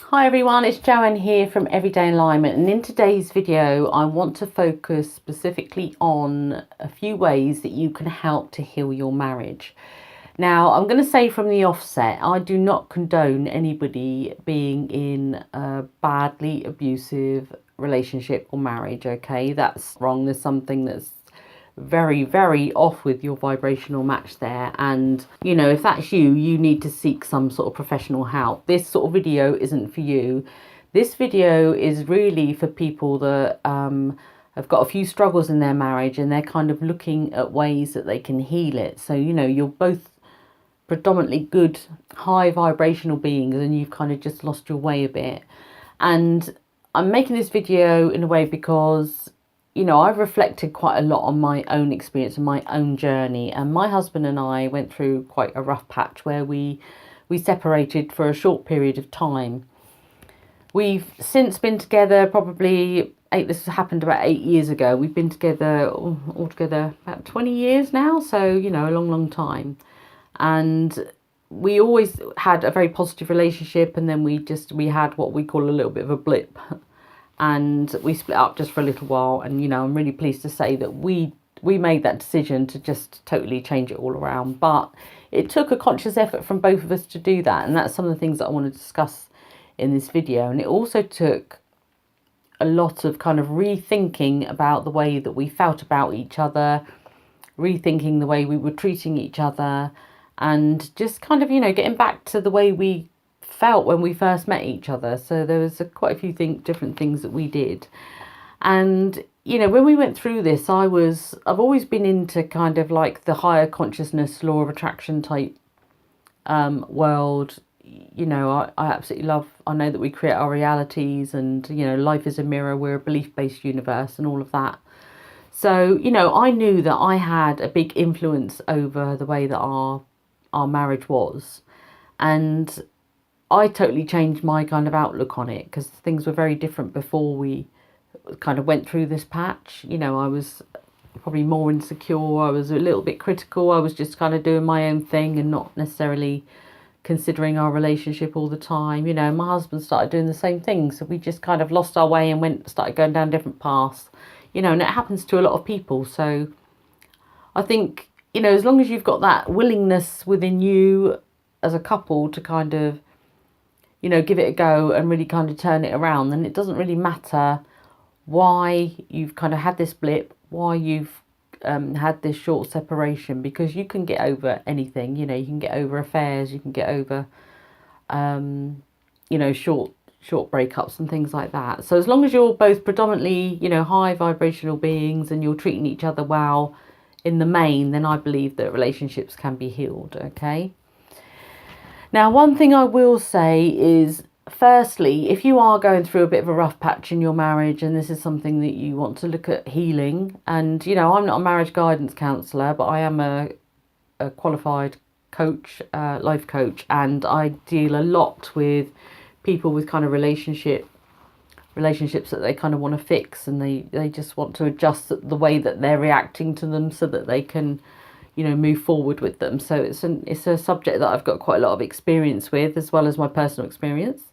Hi everyone, it's Joanne here from Everyday Alignment, and in today's video I want to focus specifically on a few ways that you can help to heal your marriage. Now, I'm going to say from the offset, I do not condone anybody being in a badly abusive relationship or marriage, okay? That's wrong. There's something that's very off with your vibrational match there, and if that's you need to seek some sort of professional help. This sort of video isn't for you. This video is really for people that have got a few struggles in their marriage and they're kind of looking at ways that they can heal it. So you're both predominantly good high vibrational beings and you've kind of just lost your way a bit. And I'm making this video in a way because I've reflected quite a lot on my own experience and my own journey. And my husband and I went through quite a rough patch where we separated for a short period of time. We've since been together this happened about 8 years ago. We've been together altogether about 20 years now. So, a long time. And we always had a very positive relationship. And then we had what we call a little bit of a blip. And we split up just for a little while, and I'm really pleased to say that we made that decision to just totally change it all around. But it took a conscious effort from both of us to do that, and that's some of the things that I want to discuss in this video. And it also took a lot of kind of rethinking about the way that we felt about each other, rethinking the way we were treating each other, and just kind of getting back to the way we felt when we first met each other. So there was quite a few different things that we did. And when we went through this, I've always been into kind of like the higher consciousness, law of attraction type world. I absolutely love, I know that we create our realities, and life is a mirror, we're a belief-based universe and all of that. So I knew that I had a big influence over the way that our marriage was, and I totally changed my kind of outlook on it, because things were very different before we kind of went through this patch. I was probably more insecure. I was a little bit critical. I was just kind of doing my own thing and not necessarily considering our relationship all the time. My husband started doing the same thing. So we just kind of lost our way and started going down different paths, and it happens to a lot of people. So I think, as long as you've got that willingness within you as a couple to kind of give it a go and really kind of turn it around, then it doesn't really matter why you've kind of had this blip, why you've had this short separation, because you can get over anything. You can get over affairs, you can get over short breakups and things like that. So as long as you're both predominantly high vibrational beings and you're treating each other well in the main, then I believe that relationships can be healed. Okay. Now, one thing I will say is, firstly, if you are going through a bit of a rough patch in your marriage and this is something that you want to look at healing, and, I'm not a marriage guidance counsellor, but I am a qualified coach, life coach, and I deal a lot with people with kind of relationships that they kind of want to fix, and they just want to adjust the way that they're reacting to them so that they can move forward with them. So it's a subject that I've got quite a lot of experience with, as well as my personal experience.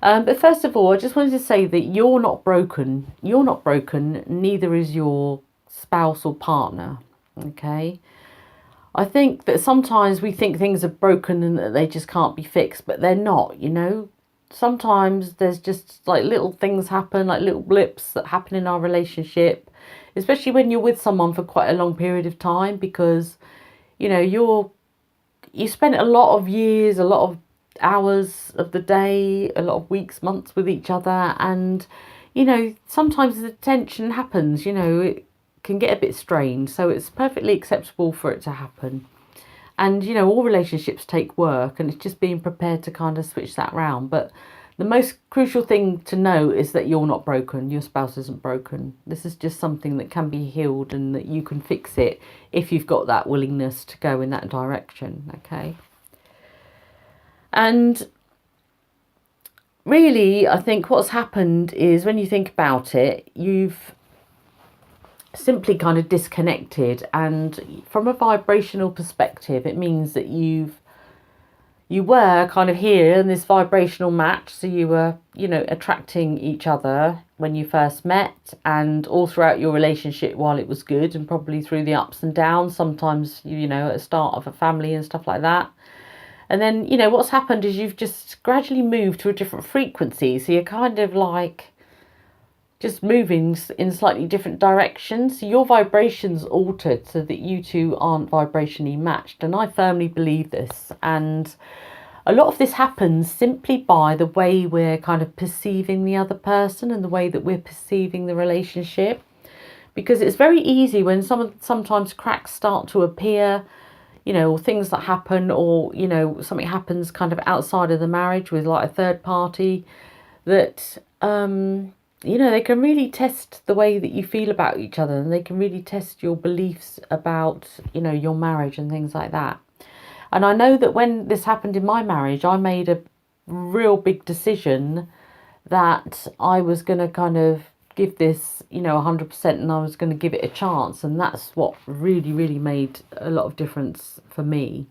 But first of all, I just wanted to say that you're not broken. You're not broken. Neither is your spouse or partner. Okay. I think that sometimes we think things are broken and that they just can't be fixed, but they're not. Sometimes there's just like little things happen, like little blips that happen in our relationship, especially when you're with someone for quite a long period of time, because you spent a lot of years, a lot of hours of the day, a lot of weeks, months with each other, and sometimes the tension happens. It can get a bit strained, so it's perfectly acceptable for it to happen. And all relationships take work, and it's just being prepared to kind of switch that round. But the most crucial thing to know is that you're not broken. Your spouse isn't broken. This is just something that can be healed, and that you can fix it if you've got that willingness to go in that direction. Okay. And really, I think what's happened is, when you think about it, you've simply kind of disconnected, and from a vibrational perspective, it means that you've you were kind of here in this vibrational match. So you were, you know, attracting each other when you first met, and all throughout your relationship while it was good, and probably through the ups and downs, sometimes, you know, at the start of a family and stuff like that. And then, you know, what's happened is you've just gradually moved to a different frequency. So you're kind of like just moving in slightly different directions. So your vibrations altered so that you two aren't vibrationally matched. And I firmly believe this. And a lot of this happens simply by the way we're kind of perceiving the other person and the way that we're perceiving the relationship. Because it's very easy when sometimes cracks start to appear, you know, or things that happen, or, you know, something happens kind of outside of the marriage with like a third party, that you know, they can really test the way that you feel about each other, and they can really test your beliefs about, you know, your marriage and things like that. And I know that when this happened in my marriage, I made a real big decision that I was going to kind of give this, you know, 100%, and I was going to give it a chance. And that's what really, really made a lot of difference for me.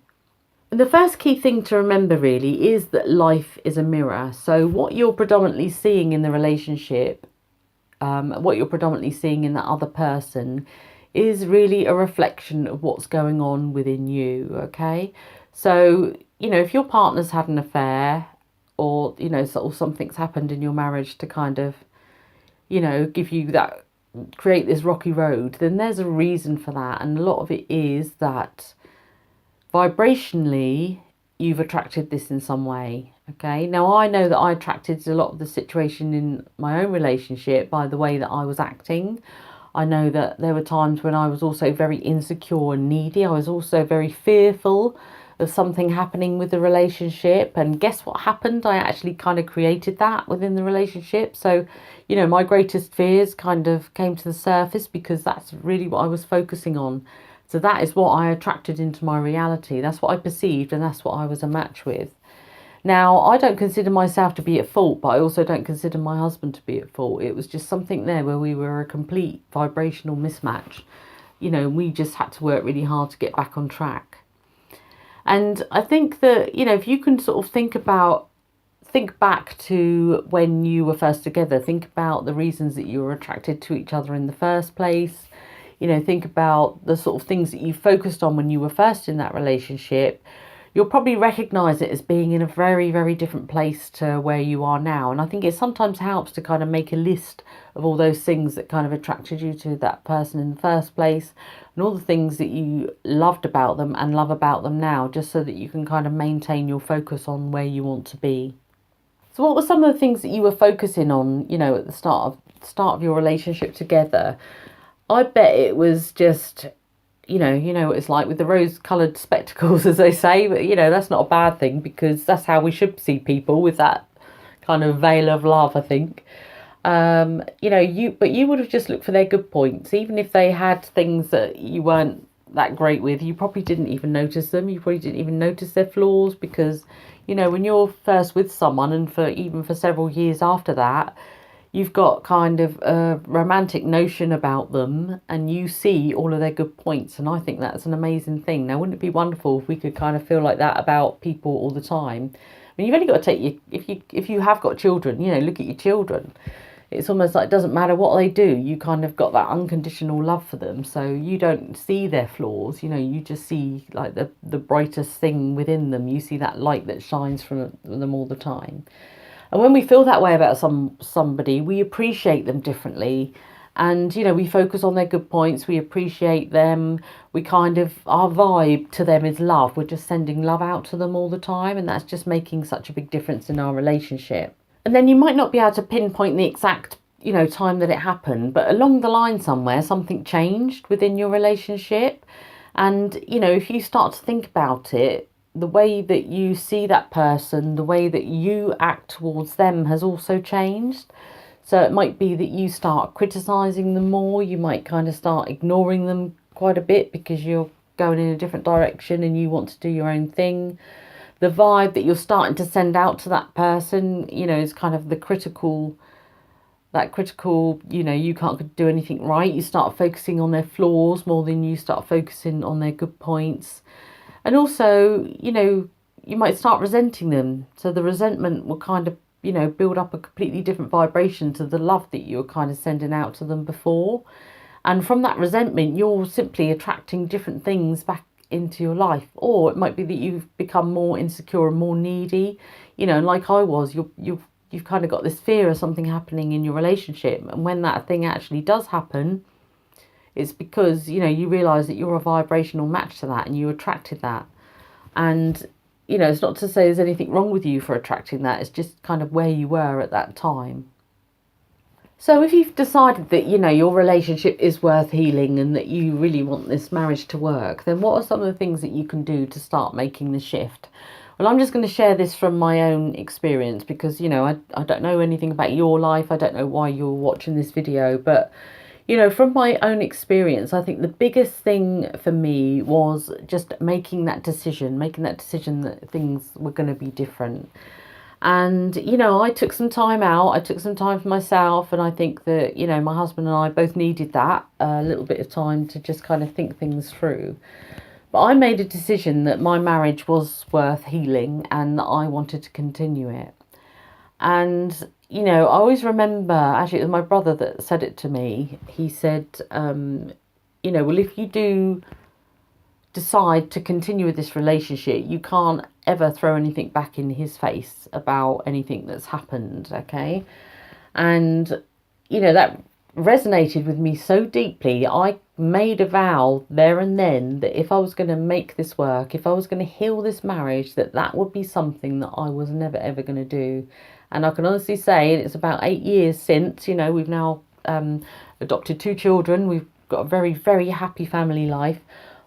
And the first key thing to remember really is that life is a mirror. So what you're predominantly seeing in the relationship, what you're predominantly seeing in that other person, is really a reflection of what's going on within you, okay? So, you know, if your partner's had an affair, or, you know, or something's happened in your marriage to kind of, you know, give you that, create this rocky road, then there's a reason for that. And a lot of it is that vibrationally you've attracted this in some way. Okay, now I know that I attracted a lot of the situation in my own relationship by the way that I was acting. I know that there were times when I was also very insecure and needy. I was also very fearful of something happening with the relationship, and guess what happened? I actually kind of created that within the relationship. So, you know, my greatest fears kind of came to the surface because that's really what I was focusing on. So that is what I attracted into my reality. That's what I perceived, and that's what I was a match with. Now, I don't consider myself to be at fault, but I also don't consider my husband to be at fault. It was just something there where we were a complete vibrational mismatch. You know, we just had to work really hard to get back on track. And I think that, you know, if you can sort of think back to when you were first together, think about the reasons that you were attracted to each other in the first place. You know, think about the sort of things that you focused on when you were first in that relationship. You'll probably recognise it as being in a very, very different place to where you are now. And I think it sometimes helps to kind of make a list of all those things that kind of attracted you to that person in the first place, and all the things that you loved about them and love about them now, just so that you can kind of maintain your focus on where you want to be. So what were some of the things that you were focusing on, you know, at the start of your relationship together? I bet it was just, you know what it's like with the rose-coloured spectacles, as they say. But, you know, that's not a bad thing, because that's how we should see people, with that kind of veil of love, I think. You know, you would have just looked for their good points. Even if they had things that you weren't that great with, you probably didn't even notice them. You probably didn't even notice their flaws, because, you know, when you're first with someone, and even for several years after that, you've got kind of a romantic notion about them, and you see all of their good points. And I think that's an amazing thing. Now, wouldn't it be wonderful if we could kind of feel like that about people all the time? I mean, you've only got to take if you have got children, you know, look at your children. It's almost like it doesn't matter what they do, you kind of got that unconditional love for them. So you don't see their flaws, you know, you just see like the brightest thing within them. You see that light that shines from them all the time. And when we feel that way about somebody, we appreciate them differently. And, you know, we focus on their good points. We appreciate them. We kind of, our vibe to them is love. We're just sending love out to them all the time. And that's just making such a big difference in our relationship. And then you might not be able to pinpoint the exact, you know, time that it happened. But along the line somewhere, something changed within your relationship. And, you know, if you start to think about it, the way that you see that person, the way that you act towards them has also changed. So it might be that you start criticising them more. You might kind of start ignoring them quite a bit because you're going in a different direction and you want to do your own thing. The vibe that you're starting to send out to that person, you know, is kind of the critical, you know, you can't do anything right. You start focusing on their flaws more than you start focusing on their good points. And also, you know, you might start resenting them. So the resentment will kind of, you know, build up a completely different vibration to the love that you were kind of sending out to them before. And from that resentment, you're simply attracting different things back into your life. Or it might be that you've become more insecure and more needy, you know, like I was. You've kind of got this fear of something happening in your relationship, and when that thing actually does happen, it's because, you know, you realize that you're a vibrational match to that and you attracted that. And, you know, it's not to say there's anything wrong with you for attracting that. It's just kind of where you were at that time. So if you've decided that, you know, your relationship is worth healing and that you really want this marriage to work, then what are some of the things that you can do to start making the shift? Well, I'm just going to share this from my own experience because, you know, I don't know anything about your life. I don't know why you're watching this video, but, you know, from my own experience, I think the biggest thing for me was just making that decision that things were going to be different. And, you know, I took some time out. I took some time for myself. And I think that, you know, my husband and I both needed that, a little bit of time to just kind of think things through. But I made a decision that my marriage was worth healing and that I wanted to continue it. And, you know, I always remember, actually, it was my brother that said it to me. He said, you know, well, if you do decide to continue with this relationship, you can't ever throw anything back in his face about anything that's happened, okay? And, you know, that resonated with me so deeply. I made a vow there and then that if I was going to make this work, if I was going to heal this marriage, that would be something that I was never ever going to do. And I can honestly say it's about 8 years since, you know, we've now adopted 2 children. We've got a very, very happy family life.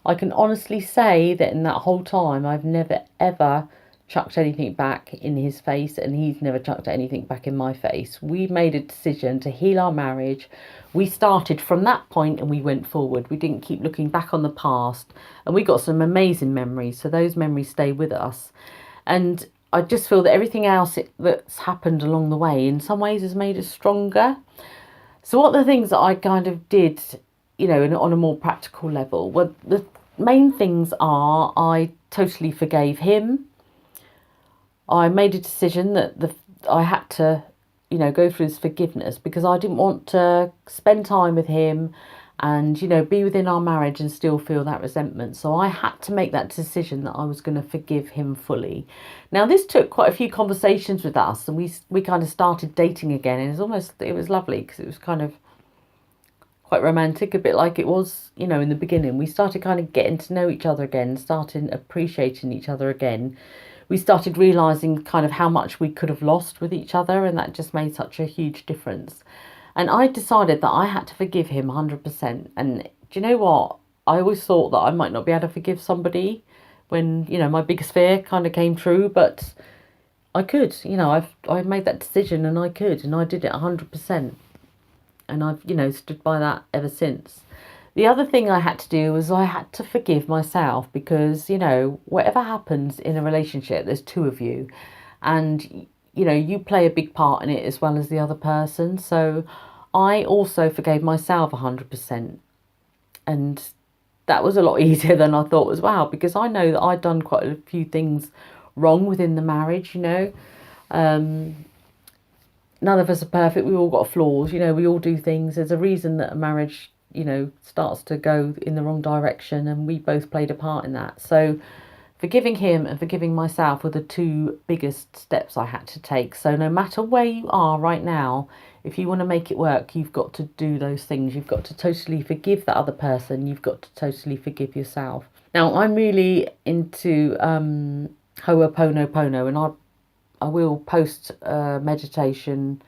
I can honestly say that in that whole time, I've never, ever chucked anything back in his face, and he's never chucked anything back in my face. We made a decision to heal our marriage. We started from that point and we went forward. We didn't keep looking back on the past, and we got some amazing memories. So those memories stay with us. And I just feel that everything else that's happened along the way in some ways has made us stronger. So what are the things that I kind of did, you know, on a more practical level? Well, the main things are I totally forgave him. I made a decision that I had to, you know, go through this forgiveness because I didn't want to spend time with him and, you know, be within our marriage and still feel that resentment. So I had to make that decision that I was going to forgive him fully. Now, this took quite a few conversations with us, and we kind of started dating again, and it was lovely because it was kind of quite romantic, a bit like it was, you know, in the beginning. We started kind of getting to know each other again, starting appreciating each other again. We started realising kind of how much we could have lost with each other, and that just made such a huge difference. And I decided that I had to forgive him 100%. And do you know what? I always thought that I might not be able to forgive somebody when, you know, my biggest fear kind of came true, but I could, you know, I made that decision and I could, and I did it 100%. And I've, you know, stood by that ever since. The other thing I had to do was I had to forgive myself because, you know, whatever happens in a relationship, there's 2 of you. And, you know, you play a big part in it as well as the other person. So I also forgave myself 100%. And that was a lot easier than I thought as well, because I know that I'd done quite a few things wrong within the marriage, you know. None of us are perfect. We've all got flaws, you know, we all do things. There's a reason that a marriage, you know, starts to go in the wrong direction, and we both played a part in that. So forgiving him and forgiving myself were the 2 biggest steps I had to take. So no matter where you are right now, if you want to make it work, you've got to do those things. You've got to totally forgive the other person. You've got to totally forgive yourself. Now, I'm really into Ho'oponopono, and I will post meditation,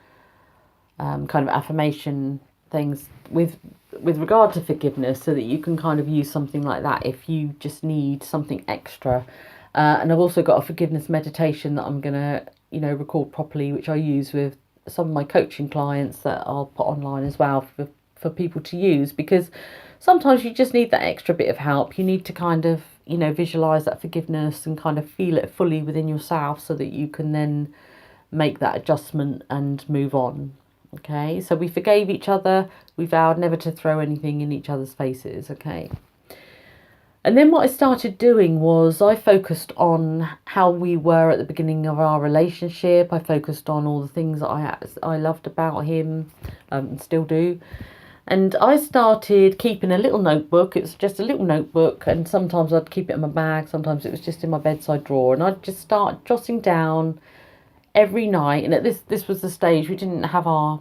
kind of affirmation things with regard to forgiveness, so that you can kind of use something like that if you just need something extra. And I've also got a forgiveness meditation that I'm going to, you know, record properly, which I use with some of my coaching clients that I'll put online as well for people to use, because sometimes you just need that extra bit of help. You need to kind of, you know, visualize that forgiveness and kind of feel it fully within yourself so that you can then make that adjustment and move on. Okay, so we forgave each other. We vowed never to throw anything in each other's faces. Okay. And then what I started doing was I focused on how we were at the beginning of our relationship. I focused on all the things that I loved about him, and still do. And I started keeping a little notebook. It was just a little notebook, and sometimes I'd keep it in my bag, sometimes it was just in my bedside drawer, and I'd just start jotting down every night. And at this was the stage we didn't have our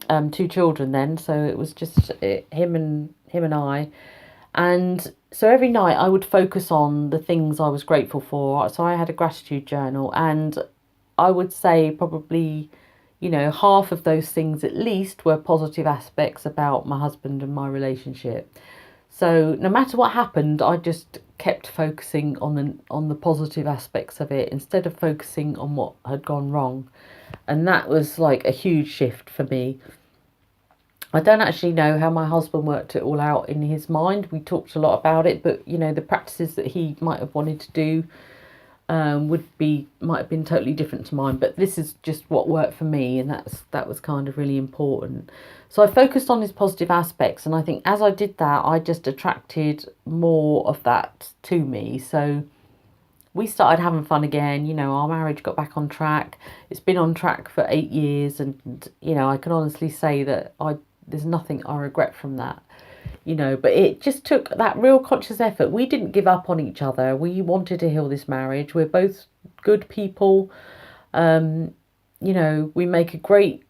2 children then, so it was just him and I. And so every night I would focus on the things I was grateful for. So I had a gratitude journal, and I would say probably, half of those things at least were positive aspects about my husband and my relationship. So no matter what happened, I just kept focusing on the positive aspects of it instead of focusing on what had gone wrong. And that was like a huge shift for me. I don't actually know how my husband worked it all out in his mind. We talked a lot about it, but the practices that he might have wanted to do might have been totally different to mine. But this is just what worked for me, and that was kind of really important. So I focused on his positive aspects, and I think as I did that, I just attracted more of that to me. So we started having fun again. Our marriage got back on track. It's been on track for 8 years, and I can honestly say that there's nothing I regret from that, but it just took that real conscious effort. We didn't give up on each other. We wanted to heal this marriage. We're both good people. We make a great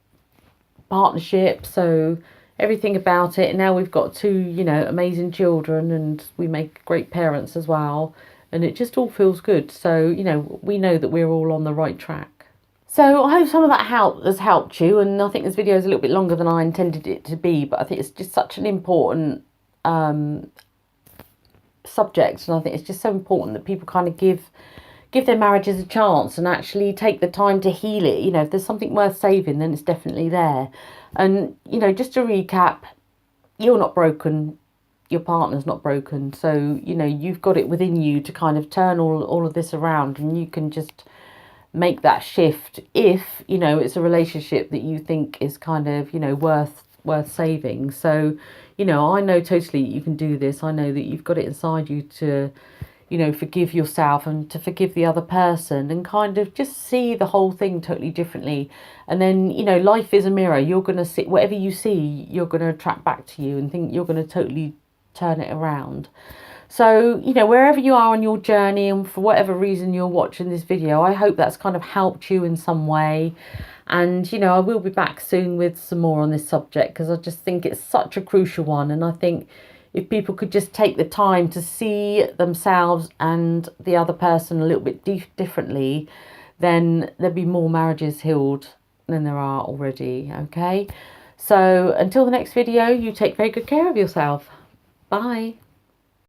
partnership, so everything about it. And now we've got 2, amazing children, and we make great parents as well. And it just all feels good. So, we know that we're all on the right track. So I hope some of that has helped you, and I think this video is a little bit longer than I intended it to be, but I think it's just such an important subject, and I think it's just so important that people kind of give their marriages a chance and actually take the time to heal it. If there's something worth saving, then it's definitely there. And just to recap, you're not broken, your partner's not broken, so you've got it within you to kind of turn all of this around, and you can just make that shift if it's a relationship that you think is kind of worth saving. So I know totally you can do this. I know that you've got it inside you to forgive yourself and to forgive the other person, and kind of just see the whole thing totally differently. And then life is a mirror. You're going to see whatever you see, you're going to attract back to you, and think you're going to totally turn it around. So, wherever you are on your journey, and for whatever reason you're watching this video, I hope that's kind of helped you in some way. And, I will be back soon with some more on this subject, because I just think it's such a crucial one. And I think if people could just take the time to see themselves and the other person a little bit differently, then there'll be more marriages healed than there are already, okay? So, until the next video, you take very good care of yourself. Bye.